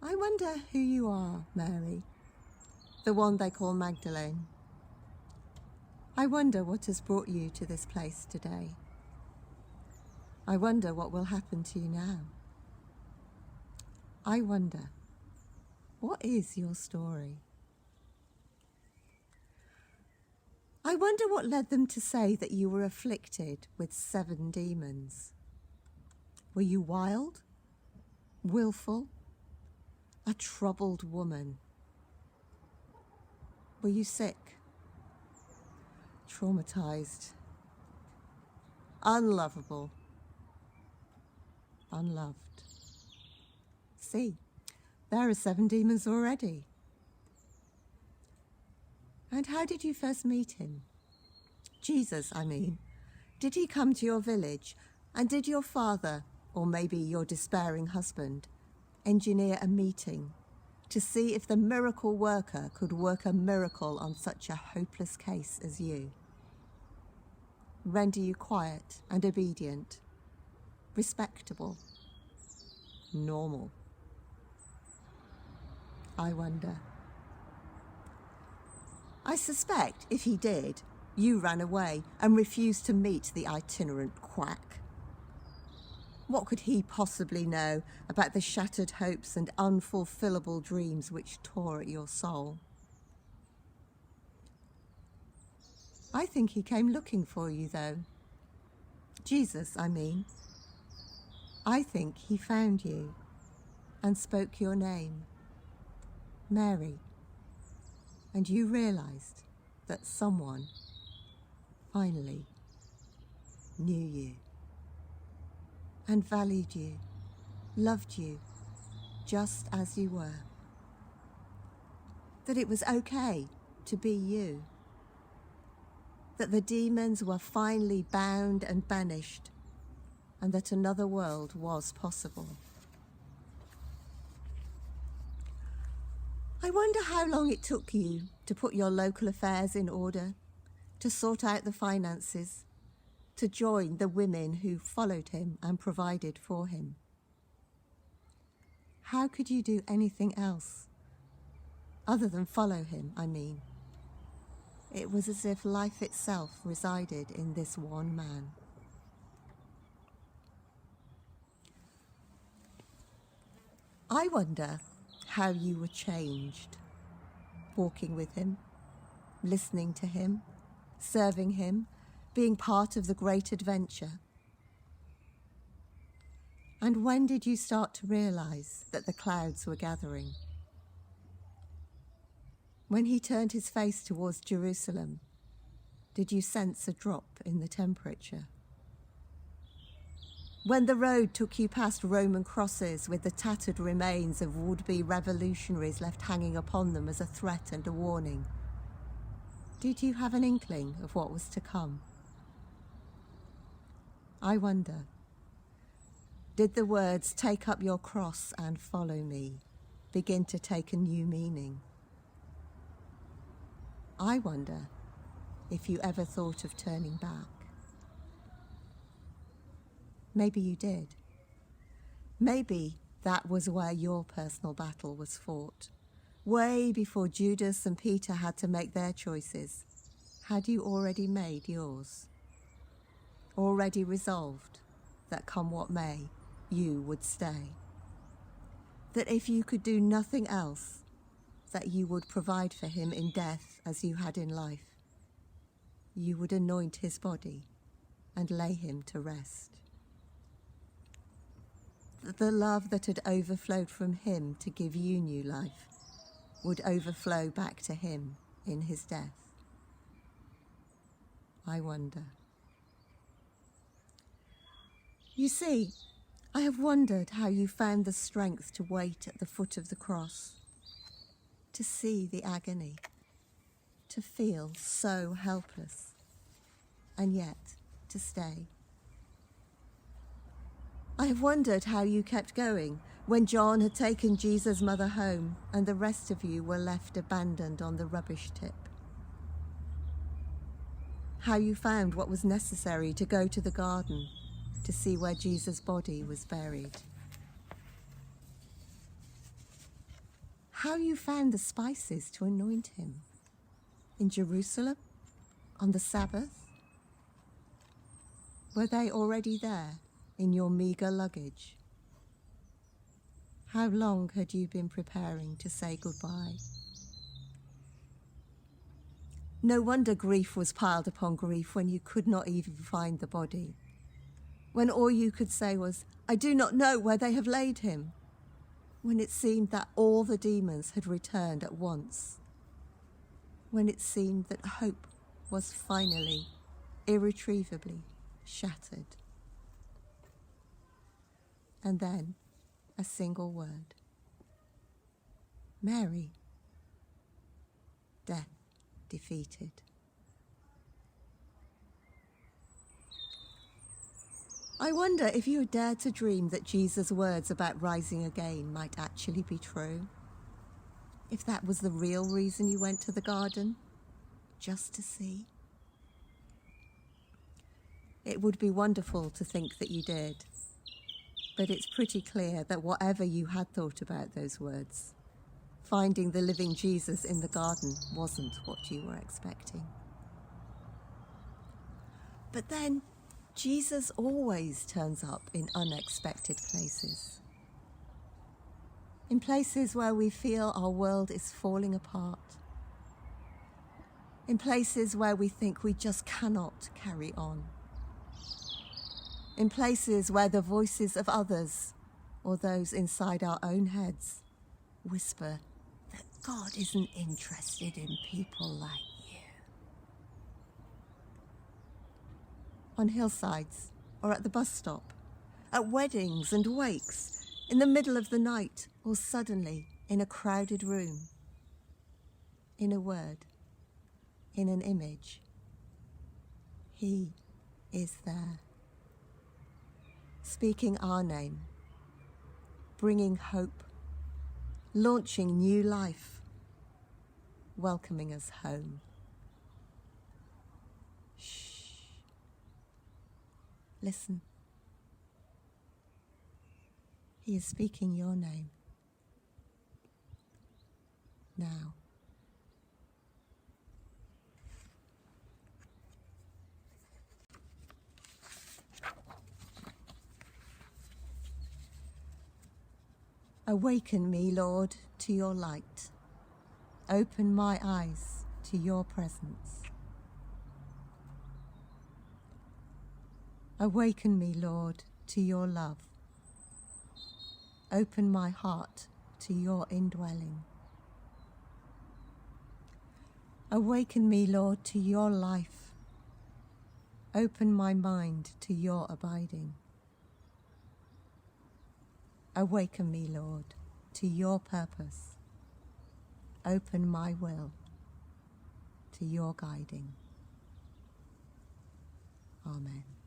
I wonder who you are, Mary, the one they call Magdalene. I wonder what has brought you to this place today. I wonder what will happen to you now. I wonder, what is your story? I wonder what led them to say that you were afflicted with 7 demons. Were you wild, willful, a troubled woman? Were you sick, traumatized, unlovable, unloved? See, there are 7 demons already. And how did you first meet him? Jesus, I mean. Did he come to your village? And did your father, or maybe your despairing husband, engineer a meeting to see if the miracle worker could work a miracle on such a hopeless case as you? Render you quiet and obedient, respectable, normal? I wonder. I suspect if he did, you ran away and refused to meet the itinerant quack. What could he possibly know about the shattered hopes and unfulfillable dreams which tore at your soul? I think he came looking for you, though. Jesus, I mean. I think he found you and spoke your name, Mary. And you realized that someone finally knew you and valued you, loved you just as you were. That it was okay to be you. That the demons were finally bound and banished, and that another world was possible. I wonder how long it took you to put your local affairs in order, to sort out the finances, to join the women who followed him and provided for him. How could you do anything else, other than follow him, I mean? It was as if life itself resided in this one man. I wonder how you were changed, walking with him, listening to him, serving him, being part of the great adventure. And when did you start to realize that the clouds were gathering? When he turned his face towards Jerusalem, did you sense a drop in the temperature? When the road took you past Roman crosses with the tattered remains of would-be revolutionaries left hanging upon them as a threat and a warning, did you have an inkling of what was to come? I wonder, did the words "take up your cross and follow me" begin to take a new meaning? I wonder if you ever thought of turning back. Maybe you did. Maybe that was where your personal battle was fought. Way before Judas and Peter had to make their choices, had you already made yours? Already resolved that come what may, you would stay? That if you could do nothing else, that you would provide for him in death as you had in life? You would anoint his body and lay him to rest? That the love that had overflowed from him to give you new life would overflow back to him in his death? I wonder. You see, I have wondered how you found the strength to wait at the foot of the cross, to see the agony, to feel so helpless, and yet to stay. I have wondered how you kept going when John had taken Jesus' mother home and the rest of you were left abandoned on the rubbish tip. How you found what was necessary to go to the garden to see where Jesus' body was buried. how you found the spices to anoint him. In Jerusalem? On the Sabbath? Were they already there in your meagre luggage? How long had you been preparing to say goodbye? No wonder grief was piled upon grief when you could not even find the body. When all you could say was, "I do not know where they have laid him." When it seemed that all the demons had returned at once. When it seemed that hope was finally, irretrievably shattered. And then a single word. Mary. Death defeated. I wonder if you dared to dream that Jesus' words about rising again might actually be true. If that was the real reason you went to the garden, just to see. It would be wonderful to think that you did, but it's pretty clear that whatever you had thought about those words, finding the living Jesus in the garden wasn't what you were expecting. But then, Jesus always turns up in unexpected places. In places where we feel our world is falling apart. In places where we think we just cannot carry on. In places where the voices of others, or those inside our own heads, whisper that God isn't interested in people like you. On hillsides, or at the bus stop, at weddings and wakes, in the middle of the night, or suddenly in a crowded room. In a word, in an image, He is there. Speaking our name, bringing hope, launching new life, welcoming us home. Shh. Listen. He is speaking your name. Now. Awaken me, Lord, to your light. Open my eyes to your presence. Awaken me, Lord, to your love. Open my heart to your indwelling. Awaken me, Lord, to your life. Open my mind to your abiding. Awaken me, Lord, to your purpose. Open my will to your guiding. Amen.